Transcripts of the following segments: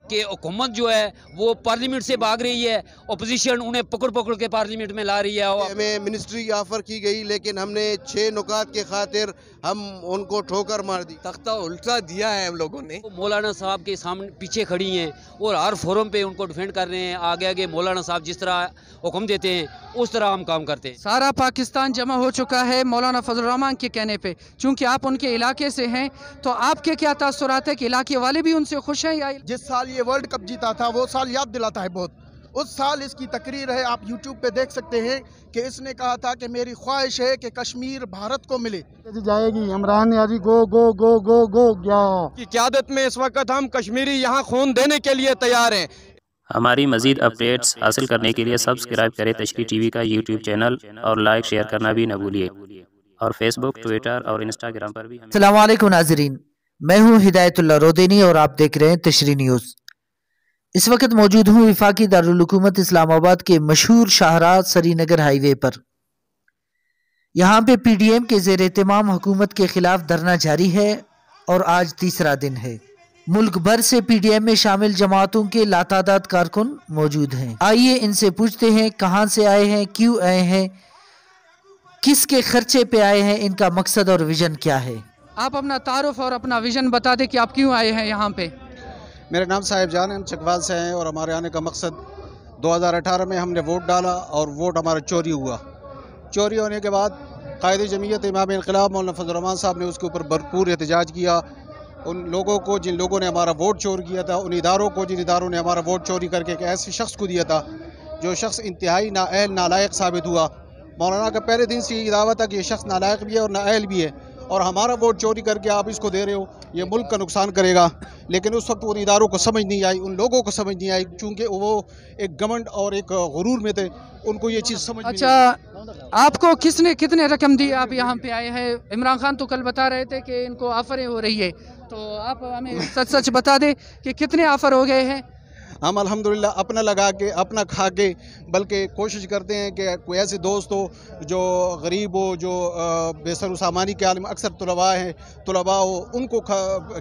कि हुकूमत जो है वो पार्लियामेंट से भाग रही है, अपोजिशन उन्हें पकड़ पकड़ के पार्लियामेंट में ला रही है। हमें मिनिस्ट्री ऑफर की गई लेकिन हमने 6 नुकात के खातिर हम उनको ठोकर मार दी। तख्ता उल्टा दिया है हम लोगों ने। मौलाना साहब के सामने पीछे खड़ी हैं और हर फोरम पे उनको डिफेंड कर रहे हैं। आगे आगे मौलाना साहब जिस तरह हुक्म देते हैं उस तरह हम काम करते हैं। सारा पाकिस्तान जमा हो चुका है मौलाना फजल रहमान के कहने पे। चूँकि आप उनके इलाके से हैं तो आपके क्या तासुरात है कि इलाके वाले भी उनसे खुश हैं? या जिस साल ये वर्ल्ड कप जीता था वो साल याद दिलाता है बहुत। उस साल इसकी तकरीर है, आप यूट्यूब पे देख सकते हैं कि इसने कहा था कि मेरी ख्वाहिश है कि कश्मीर भारत को मिले। जाएगी इमरान यारी गो गो गो गो गो गया की क़यादत में इस वक्त हम कश्मीरी यहाँ खून देने के लिए तैयार हैं। हमारी मज़ीद अपडेट्स हासिल करने के लिए सब्सक्राइब करें तशरीह टीवी का यूट्यूब चैनल और लाइक शेयर करना भी न भूलिए। और फेसबुक, ट्विटर और इंस्टाग्राम पर भी। अस्सलाम वालेकुम नाज़रीन, मैं हूँ हिदायतुल्लाह रोदेनी और आप देख रहे हैं तशरीह न्यूज़। इस वक्त मौजूद हूँ वफाकी दारुल हुकूमत इस्लामाबाद के मशहूर शाहराह श्रीनगर हाईवे पर। यहाँ पे PDM के ज़ेर एहतमाम हुकूमत के खिलाफ धरना जारी है और आज तीसरा दिन है। मुल्क भर से PDM में शामिल जमातों के लातादाद कारकुन मौजूद हैं। आइए इनसे पूछते हैं कहाँ से आए हैं, क्यों आए हैं, किसके खर्चे पे आए हैं, इनका मकसद और विजन क्या है। आप अपना तारुफ और अपना विजन बता दें कि आप क्यों आए हैं यहाँ पे। मेरा नाम साहिब जान है, हम चकवाल से हैं और हमारे आने का मकसद 2018 में हमने वोट डाला और वोट हमारा चोरी हुआ। चोरी होने के बाद कायदे जमीयत इमाम इनक़िलाब मौलाना फजल रहमान साहब ने उसके ऊपर भरपूर एहतजाज किया। उन लोगों को जिन लोगों ने हमारा वोट चोरी किया था, उन इदारों को जिन इदारों ने हमारा वोट चोरी करके एक ऐसे शख्स को दिया था जो शख्स इंतहाई नाअहल नालायक साबित हुआ। मौलाना का पहले दिन से ये दावा था कि ये शख्स नालायक भी है और नाअहल भी है और हमारा वोट चोरी करके आप इसको दे रहे हो, ये मुल्क का नुकसान करेगा। लेकिन उस वक्त उन इदारों को समझ नहीं आई, उन लोगों को समझ नहीं आई, चूँकि वो एक घमंड और एक गुरूर में थे, उनको ये चीज़ समझ अच्छा, आपको किसने कितने रकम दी आप यहाँ पे आए हैं? इमरान खान तो कल बता रहे थे कि इनको ऑफरें हो रही है, तो आप हमें सच सच बता दें कि कितने ऑफर हो गए हैं। हम अल्हम्दुलिल्लाह अपना लगा के अपना खा के, बल्कि कोशिश करते हैं कि कोई ऐसे दोस्त हो जो गरीब हो, जो बेसर सामानी के आलम, अक्सर तलबा हैं, तलबा हो, उनको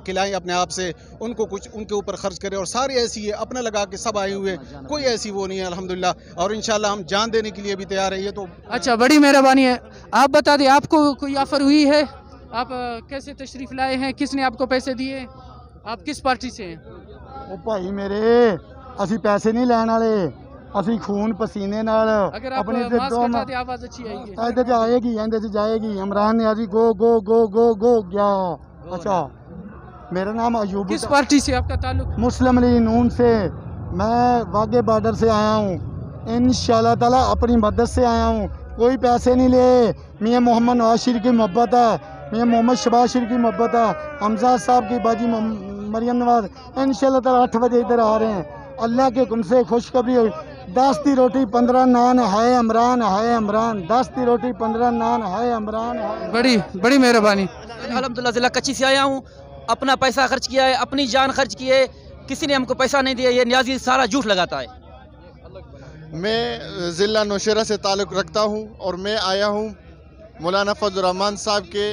खिलाएं अपने आप से, उनको कुछ उनके ऊपर खर्च करें। और सारी ऐसी है, अपना लगा के सब आए हुए, कोई ऐसी वो नहीं है अल्हम्दुलिल्लाह। और इंशाल्लाह हम जान देने के लिए भी तैयार है। ये तो अच्छा, बड़ी मेहरबानी है। आप बता दें आपको कोई ऑफर हुई है? आप कैसे तशरीफ़ लाए हैं, किसने आपको पैसे दिए, आप किस पार्टी से हैं? ओ भाई मेरे, असी पैसे नहीं लैन वाले, असी खून पसीने नाल अपने से आवाज अच्छी आएगी। इधर जाएगी, इधर से जाएगी। इमरान यारी गो गो गो गो गो गया। अच्छा, मेरा नाम अयूब। किस पार्टी से आपका ताल्लुक? मुस्लिम लीग नून से। मैं वाघे बॉर्डर से आया हूँ, इंशाल्लाह ताला अपनी मदद से आया हूँ। कोई पैसे नहीं ले। मियाँ मोहम्मद नवाज शरीफ की मोहब्बत है, मियाँ मोहम्मद शहबाज शरीफ की मोहब्बत है, हमजा साहब की बाजी मरियम नवाज। इंशाल्लाह ताला 8 बजे इधर आ रहे हैं। अल्लाह के हुक्म से खुशखबरी हुई। 10 दी रोटी 15 नान है इमरान, है इमरान। 10 दी रोटी 15 नान है इमरान। बड़ी बड़ी मेहरबानी। अल्हम्दुलिल्लाह ज़िला कच्ची से आया हूँ, अपना पैसा खर्च किया है, अपनी जान खर्च की है, किसी ने हमको पैसा नहीं दिया। ये न्याजी सारा झूठ लगाता है। मैं ज़िला नौशेरा से ताल्लुक़ रखता हूँ और मैं आया हूँ मौलाना फजल रहमान साहब के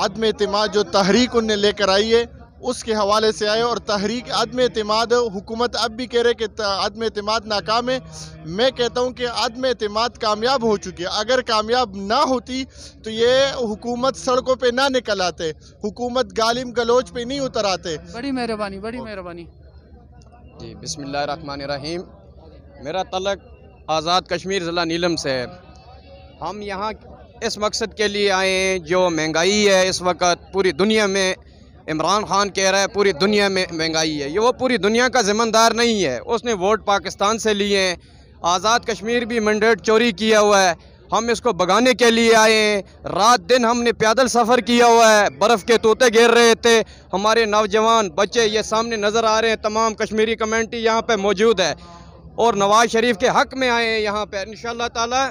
अदम एतमाद जो तहरीक उनने लेकर आई है उसके हवाले से आए। और तहरीक अदम एतमाद, हुकूमत अब भी कह रहे कि अदम एतमाद नाकाम है। मैं कहता हूँ कि अदम एतमाद कामयाब हो चुकी है। अगर कामयाब ना होती तो ये हुकूमत सड़कों पे ना निकल आते, हुकूमत गालिम गलोच पे नहीं उतर आते। बड़ी मेहरबानी, बड़ी मेहरबानी जी। बिस्मिल्लाहिर्रहमानिर्रहीम। मेरा तल्लक आज़ाद कश्मीर ज़िला नीलम से है। हम यहाँ इस मकसद के लिए आए हैं, जो महंगाई है इस वक्त पूरी दुनिया में, इमरान खान कह रहा है पूरी दुनिया में महंगाई है। ये वो पूरी दुनिया का ज़िम्मेदार नहीं है, उसने वोट पाकिस्तान से लिए हैं। आज़ाद कश्मीर भी मैंडेट चोरी किया हुआ है। हम इसको भगाने के लिए आए हैं। रात दिन हमने पैदल सफ़र किया हुआ है, बर्फ़ के तोते घेर रहे थे। हमारे नौजवान बच्चे ये सामने नज़र आ रहे हैं, तमाम कश्मीरी कम्युनिटी यहाँ पर मौजूद है और नवाज शरीफ के हक़ में आए हैं यहाँ पर। इंशाअल्लाह ताला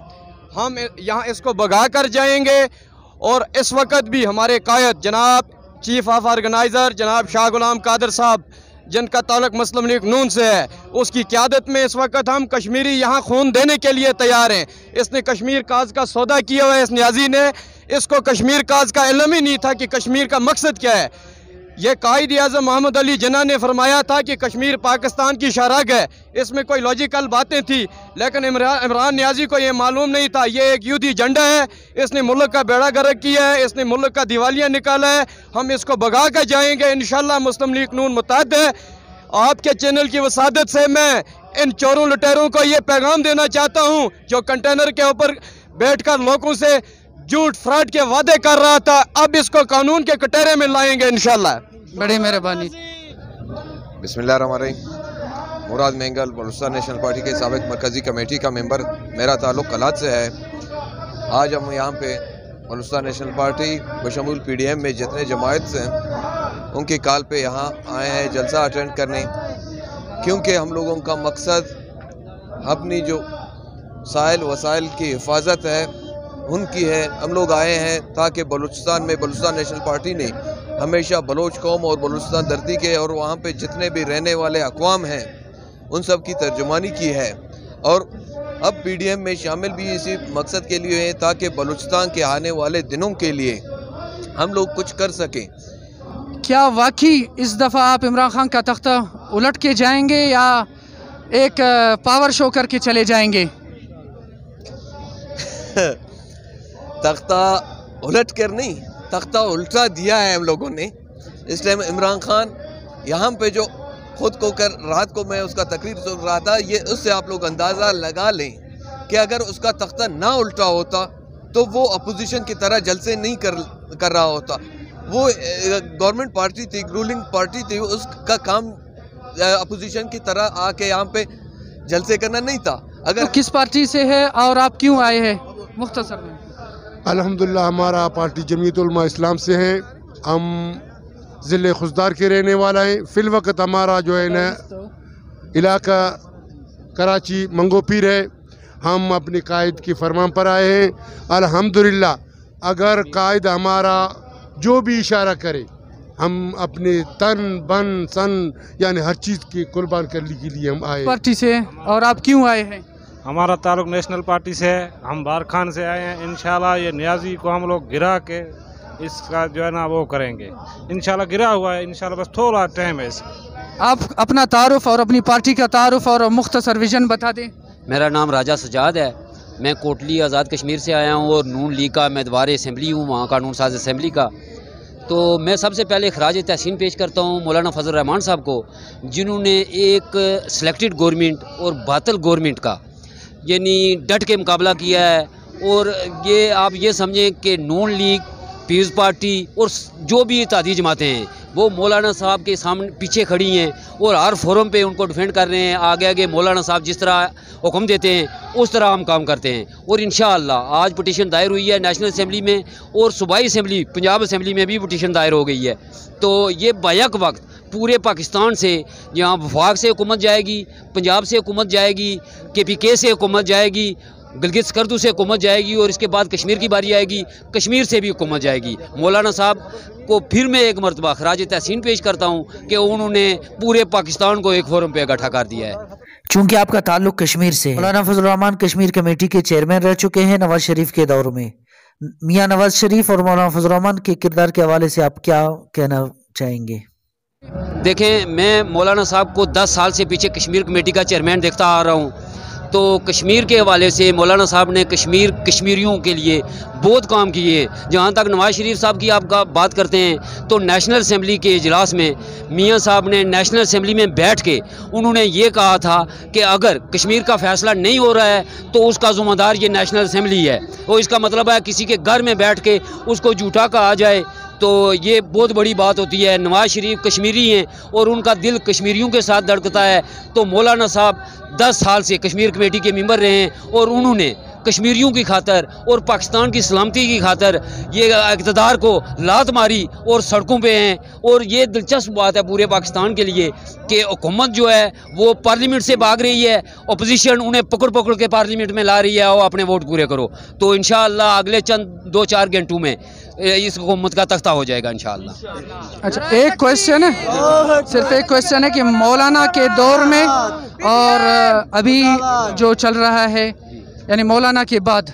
हम यहाँ इसको भगा कर जाएंगे। और इस वक्त भी हमारे कायद जनाब चीफ ऑफ ऑर्गेनाइज़र जनाब शाह गुलाम कादर साहब, जिनका ताल्लुक मुस्लिम लीग नून से है, उसकी क़यादत में इस वक्त हम कश्मीरी यहाँ खून देने के लिए तैयार हैं। इसने कश्मीर काज का सौदा किया हुआ है, इस न्याजी ने। इसको कश्मीर काज का इल्म ही नहीं था कि कश्मीर का मकसद क्या है। ये कायद आज़म मोहम्मद अली जिन्ना ने फरमाया था कि कश्मीर पाकिस्तान की शरग है, इसमें कोई लॉजिकल बातें थी, लेकिन इमरान नियाज़ी को ये मालूम नहीं था। ये एक यूदी झंडा है, इसने मुल्क का बेड़ा गर्क किया है, इसने मुल्क का दिवालिया निकाला है। हम इसको भगा कर जाएंगे इंशाअल्लाह। मुस्लिम लीग नून मुत्तहद है। आपके चैनल की वसादत से मैं इन चोरों लुटेरों को ये पैगाम देना चाहता हूँ, जो कंटेनर के ऊपर बैठकर लोगों से झूठ फ्रॉड के वादे कर रहा था, अब इसको कानून के कटहरे में लाएंगे इंशाअल्लाह। बड़ी मेहरबानी। बिस्मिल्लाहिर्रहमानिर्रहीम। मुराद मेंगल बलूचिस्तान नेशनल पार्टी के साबिक मरकज़ी कमेटी का मेंबर। मेरा ताल्लुक़ कलात से है। आज हम यहाँ पे बलूचिस्तान नेशनल पार्टी बशमूल PDM में जितने जमायत हैं उनकी कॉल पे यहाँ आए हैं जलसा अटेंड करने, क्योंकि हम लोगों का मकसद अपनी जो साइल वसाइल की हिफाजत है उनकी है। हम लोग आए हैं ताकि बलूचिस्तान में बलूचिस्तान नेशनल पार्टी ने हमेशा बलोच कौम और बलूचिस्तान धरती के और वहाँ पे जितने भी रहने वाले अक़वाम हैं उन सब की तर्जुमानी की है, और अब PDM में शामिल भी इसी मकसद के लिए है ताकि बलूचिस्तान के आने वाले दिनों के लिए हम लोग कुछ कर सकें। क्या वाकई इस दफ़ा आप इमरान खान का तख्ता उलट के जाएंगे या एक पावर शो करके चले जाएंगे? तख्ता उलट कर नहीं, तख्ता उल्टा दिया है हम लोगों ने। इस टाइम इमरान खान यहाँ पे जो खुद को कर, रात को मैं उसका तकरीर सुन रहा था, ये उससे आप लोग अंदाज़ा लगा लें कि अगर उसका तख्ता ना उल्टा होता तो वो अपोजिशन की तरह जलसे नहीं कर रहा होता। वो गवर्नमेंट पार्टी थी, रूलिंग पार्टी थी, उसका काम अपोजिशन की तरह आके यहाँ पे जलसे करना नहीं था। अगर तो किस पार्टी से है और आप क्यों आए हैं मुख्तसर में? अल्हम्दुलिल्लाह हमारा पार्टी जमीयत उलमा इस्लाम से है। हम ज़िले खुशदार के रहने वाला है। फ़िल वक्त हमारा जो है न इलाका कराची मंगो पीर है। हम अपने कायद की फरमान पर आए हैं। अल्हम्दुलिल्लाह अगर कायद हमारा जो भी इशारा करे हम अपने तन बन सन यानी हर चीज़ की कुर्बान करने के लिए हम आए। पार्टी से और आप क्यों आए हैं? हमारा ताल्लुक नेशनल पार्टी से है। हम बार खान से आए हैं। इंशाल्लाह ये नियाज़ी को हम लोग गिरा के इसका जो है ना वो करेंगे। इंशाल्लाह गिरा हुआ है, इंशाल्लाह बस थोड़ा टाइम है इसका। आप अपना तारुफ और अपनी पार्टी का तारुफ और मुख्तसर विजन बता दें। मेरा नाम राजा सजाद है। मैं कोटली आज़ाद कश्मीर से आया हूँ और नून लीग का उम्मीदवार असम्बली हूँ, वहाँ कानून साज असम्बली का। तो मैं सबसे पहले खराज तहसीन पेश करता हूँ मौलाना फजल रहमान साहब को, जिन्होंने एक सिलेक्टेड गवर्नमेंट और बातल गवर्नमेंट का यानी डट के मुकाबला किया है। और ये आप ये समझें कि नून लीग, पीपल्स पार्टी और जो भी इत्तेहादी जमातें हैं वो मौलाना साहब के सामने पीछे खड़ी हैं और हर फोरम पे उनको डिफेंड कर रहे हैं। आगे आगे मौलाना साहब जिस तरह हुक्म देते हैं उस तरह हम काम करते हैं। और इंशाअल्लाह आज पटिशन दायर हुई है नेशनल असम्बली में और सूबाई असम्बली पंजाब असम्बली में भी पटिशन दायर हो गई है। तो ये बैक वक्त पूरे पाकिस्तान से यहाँ वफाक से हुकूमत जाएगी, पंजाब से हुकूमत जाएगी, KPK से हुकूमत जाएगी, गिलगित स्कर्दू से हुकूमत जाएगी और इसके बाद कश्मीर की बारी आएगी, कश्मीर से भी हुकूमत जाएगी। मौलाना साहब को फिर मैं एक मरतबा खराज तहसीन पेश करता हूँ कि उन्होंने पूरे पाकिस्तान को एक फोरम पे इकट्ठा कर दिया है। चूँकि आपका ताल्लुक कश्मीर से है, मौलाना फजल रहमान कश्मीर कमेटी के चेयरमैन रह चुके हैं नवाज शरीफ के दौर में। मियाँ नवाज शरीफ और मौलाना फजल रहमान के किरदार के हवाले से आप क्या कहना चाहेंगे? देखें, मैं मौलाना साहब को 10 साल से पीछे कश्मीर कमेटी का चेयरमैन देखता आ रहा हूँ। तो कश्मीर के हवाले से मौलाना साहब ने कश्मीरियों के लिए बहुत काम किए हैं। जहाँ तक नवाज शरीफ साहब की आप बात करते हैं तो नेशनल असम्बली के इजलास में मियाँ साहब ने नेशनल असम्बली में बैठ के उन्होंने ये कहा था कि अगर कश्मीर का फ़ैसला नहीं हो रहा है तो उसका ज़िम्मेदार ये नेशनल असम्बली है। और इसका मतलब है किसी के घर में बैठ के उसको झूठा कहा जाए तो ये बहुत बड़ी बात होती है। नवाज शरीफ कश्मीरी हैं और उनका दिल कश्मीरियों के साथ धड़कता है। तो मौलाना साहब 10 साल से कश्मीर कमेटी के मेंबर रहे हैं और उन्होंने कश्मीरियों की खातर और पाकिस्तान की सलामती की खातर ये इक़्तिदार को लात मारी और सड़कों पे हैं। और ये दिलचस्प बात है पूरे पाकिस्तान के लिए कि हुकूमत जो है वो पार्लियामेंट से भाग रही है, अपोजिशन उन्हें पकड़ पकड़ के पार्लियामेंट में ला रही है और अपने वोट पूरे करो। तो इंशाअल्लाह अगले चंद 2-4 घंटों में इस हुकूमत का तख्ता हो जाएगा इंशाअल्लाह। अच्छा, एक क्वेश्चन है, सिर्फ एक क्वेश्चन है कि मौलाना के दौर में और अभी जो चल रहा है यानी मौलाना के बाद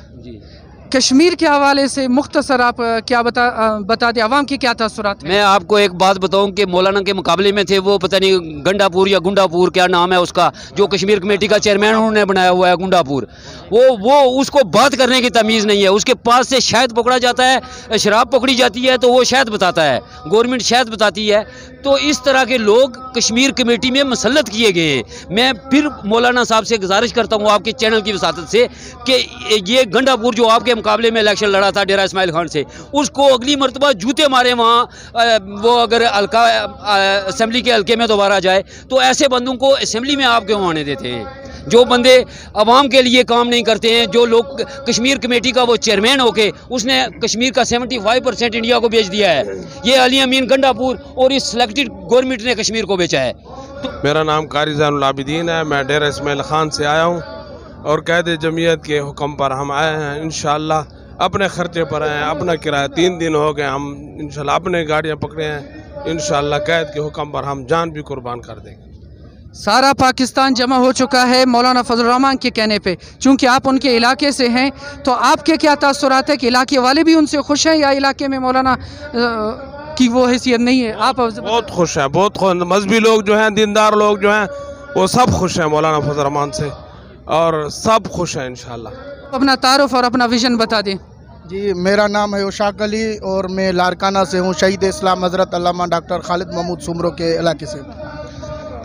कश्मीर के हवाले से मुख्तसर आप क्या बता दें, आवाम की क्या तासुरात हैं? मैं आपको एक बात बताऊं कि मौलाना के मुकाबले में थे वो पता नहीं गंडापुर या गुंडापुर क्या नाम है उसका, जो कश्मीर कमेटी का चेयरमैन उन्होंने बनाया हुआ है गुंडापुर, वो उसको बात करने की तमीज़ नहीं है। उसके पास से शहद पकड़ा जाता है, शराब पकड़ी जाती है तो वो शहद बताता है, गवर्नमेंट शहद बताती है। तो इस तरह के लोग कश्मीर कमेटी में मुसल्लत किए गए हैं। मैं फिर मौलाना साहब से गुजारिश करता हूँ आपके चैनल की वसातत से कि ये गंडापुर जो आपके मुकाबले में इलेक्शन लड़ा था डेरा इस्माइल खान से, उसको अगली मरतबा जूते मारे वहाँ, वो अगर हल्का असम्बली के हल्के में दोबारा जाए तो ऐसे बंदों को असम्बली में आप क्यों आने देते हैं? जो बंदे अवाम के लिए काम नहीं करते हैं, जो लोग कश्मीर कमेटी का वो चेयरमैन होके उसने कश्मीर का 75% इंडिया को बेच दिया है, ये अली अमीन गंडापुर और इस सिलेक्टेड गवर्नमेंट ने कश्मीर को बेचा है। तो मेरा नाम कारी ज़ैनुल आबिदीन है, मैं डेरा इस्माइल खान से आया हूँ और कैद जमीयत के हुक्म पर हम आए हैं। इंशाअल्लाह अपने खर्चे पर आए हैं, अपना किराया 3 दिन हो गए, हम इंशाअल्लाह अपने गाड़ियाँ पकड़े हैं। इंशाअल्लाह कैद के हुक्म पर हम जान भी कुर्बान कर देंगे। सारा पाकिस्तान जमा हो चुका है मौलाना फजल रहमान के कहने पे, चूंकि आप उनके इलाके से हैं, तो आपके क्या तासुरात है कि इलाके वाले भी उनसे खुश हैं या इलाके में मौलाना की वो हैसियत नहीं है? आप बहुत खुश हैं, बहुत खुश। मजहबी लोग जो हैं, दीनदार लोग जो हैं, वो सब खुश हैं मौलाना फजल रहमान से, और सब खुश हैं इंशाअल्लाह। अपना तारुफ और अपना विजन बता दें। जी, मेरा नाम है उशाक अली और मैं लारकाना से हूँ। शहीद इस्लाम हज़रत अल्लामा डॉक्टर खालिद महमूद सुमरो के इलाके से।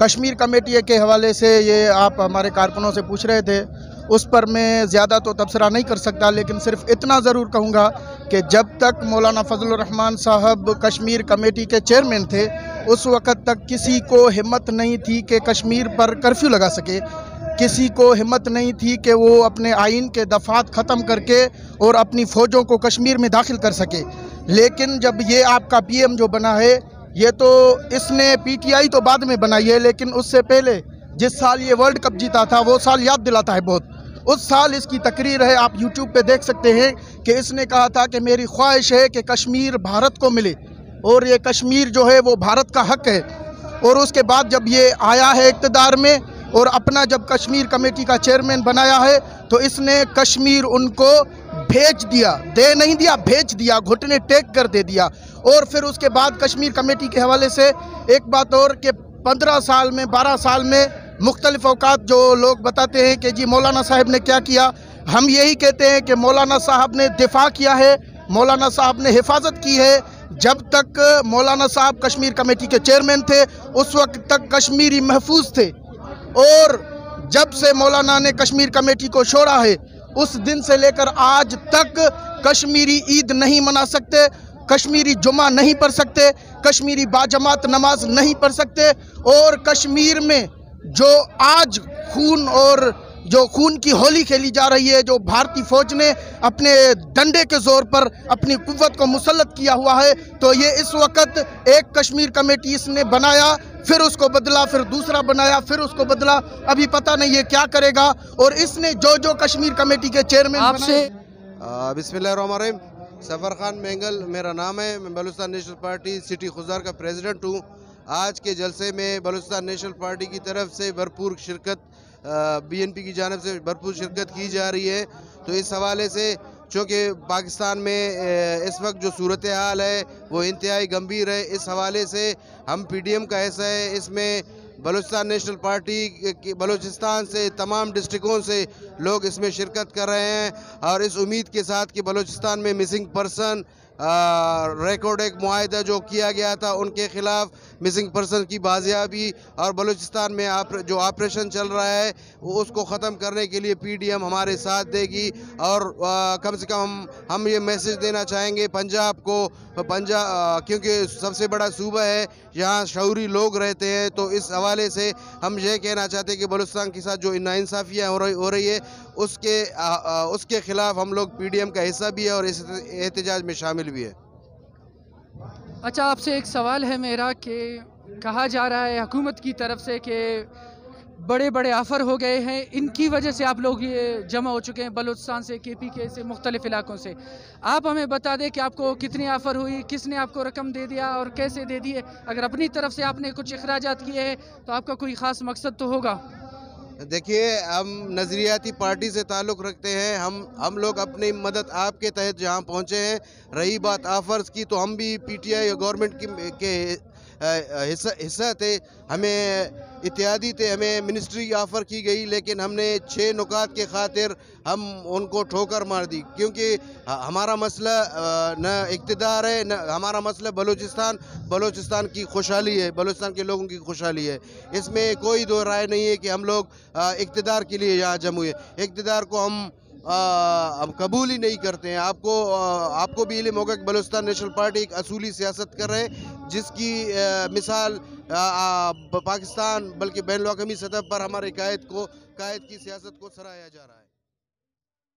कश्मीर कमेटी के हवाले से ये आप हमारे कारकुनों से पूछ रहे थे, उस पर मैं ज़्यादा तो तबसरा नहीं कर सकता, लेकिन सिर्फ इतना ज़रूर कहूँगा कि जब तक मौलाना फजल रहमान साहब कश्मीर कमेटी के चेयरमैन थे, उस वक़्त तक किसी को हिम्मत नहीं थी कि कश्मीर पर कर्फ्यू लगा सके, किसी को हिम्मत नहीं थी कि वो अपने आइन के दफ़ात ख़त्म करके और अपनी फ़ौजों को कश्मीर में दाखिल कर सके। लेकिन जब ये आपका PM जो बना है, ये तो इसने PTI तो बाद में बनाई है, लेकिन उससे पहले जिस साल ये वर्ल्ड कप जीता था वो साल याद दिलाता है बहुत। उस साल इसकी तकरीर है, आप YouTube पे देख सकते हैं कि इसने कहा था कि मेरी ख्वाहिश है कि कश्मीर भारत को मिले और ये कश्मीर जो है वो भारत का हक है। और उसके बाद जब ये आया है इक़्तिदार में और अपना जब कश्मीर कमेटी का चेयरमैन बनाया है, तो इसने कश्मीर उनको भेज दिया, दे नहीं दिया, भेज दिया, घुटने टेक कर दे दिया। और फिर उसके बाद कश्मीर कमेटी के हवाले से एक बात और कि 15 साल में 12 साल में मुख्तलिफ औकात जो लोग बताते हैं कि जी मौलाना साहब ने क्या किया, हम यही कहते हैं कि मौलाना साहब ने दिफा किया है, मौलाना साहब ने हिफाजत की है। जब तक मौलाना साहब कश्मीर कमेटी के चेयरमैन थे उस वक्त तक कश्मीरी महफूज थे, और जब से मौलाना ने कश्मीर कमेटी को छोड़ा है उस दिन से लेकर आज तक कश्मीरी ईद नहीं मना सकते, कश्मीरी जुमा नहीं पढ़ सकते, कश्मीरी बाजमात नमाज नहीं पढ़ सकते। और कश्मीर में जो आज खून और जो खून की होली खेली जा रही है, जो भारतीय फौज ने अपने डंडे के जोर पर अपनी कुव्वत को मुसल्लत किया हुआ है, तो ये इस वक्त एक कश्मीर कमेटी इसने बनाया, फिर उसको बदला, फिर दूसरा बनाया, फिर उसको बदला, अभी पता नहीं ये क्या करेगा। और इसने जो कश्मीर कमेटी के चेयरमैन आपसे बिस्मिल्लाहिर्रहमानिर्रहीम, सफ़र खान मेंगल मेरा नाम है, मैं बलूचिस्तान नेशनल पार्टी सिटी खुजार का प्रेसिडेंट हूँ। आज के जलसे में बलूचिस्तान नेशनल पार्टी की तरफ से भरपूर शिरकत, BNP की जानिब से भरपूर शिरकत की जा रही है। तो इस हवाले से चूँकि पाकिस्तान में इस वक्त जो सूरत हाल है वो इंतहाई गंभीर है, इस हवाले से हम PDM का हिस्सा है। इसमें बलूचिस्तान नेशनल पार्टी की बलूचिस्तान से तमाम डिस्ट्रिक्टों से लोग इसमें शिरकत कर रहे हैं, और इस उम्मीद के साथ कि बलूचिस्तान में मिसिंग पर्सन रिकॉर्ड एक मुआहदा जो किया गया था उनके खिलाफ मिसिंग पर्सन की बाजियाबी, और बलूचिस्तान में जो ऑपरेशन चल रहा है उसको ख़त्म करने के लिए PDM हमारे साथ देगी। और कम से कम हम ये मैसेज देना चाहेंगे पंजाब को, क्योंकि सबसे बड़ा सूबा है, यहाँ शऊरी लोग रहते हैं, तो इस हवाले से हम ये कहना चाहते हैं कि बलूचिस्तान के साथ जो नाइंसाफ़ियाँ हो रही है उसके ख़िलाफ़ हम लोग PDM का हिस्सा भी है और इस एहतजाज में शामिल भी है। अच्छा, आपसे एक सवाल है मेरा कि कहा जा रहा है हुकूमत की तरफ से कि बड़े बड़े ऑफ़र हो गए हैं, इनकी वजह से आप लोग ये जमा हो चुके हैं बलूचिस्तान से, KPK से, मुख्तलिफ इलाकों से। आप हमें बता दें कि आपको कितनी ऑफ़र हुई, किसने आपको रकम दे दिया और कैसे दे दी है? अगर अपनी तरफ से आपने कुछ अखराजात किए हैं तो आपका कोई ख़ास मकसद तो होगा। देखिए, हम नज़रियाती पार्टी से ताल्लुक़ रखते हैं। हम लोग अपनी मदद आपके तहत जहाँ पहुँचे हैं। रही बात आफ़र्स की, तो हम भी पीटीआई गवर्नमेंट के हिस्सा थे। हमें इत्यादी थे, हमें मिनिस्ट्री की ऑफ़र की गई, लेकिन हमने 6 नुकात के खातिर हम उनको ठोकर मार दी, क्योंकि हमारा मसला न इक़्तिदार है, न हमारा मसला बलूचिस्तान की खुशहाली है, बलूचिस्तान के लोगों की खुशहाली है। इसमें कोई दो राय नहीं है कि हम लोग इक़्तिदार के लिए यहाँ जमा हुए। इक़्तिदार को हम कबूल ही नहीं करते हैं। आपको भी इल्म होगा कि बलूचिस्तान नेशनल पार्टी एक असूली सियासत कर रहे हैं, जिसकी मिसाल पाकिस्तान बल्कि बैनुल-अक़वामी सतह पर हमारे कायद की सियासत को सराहा जा रहा है।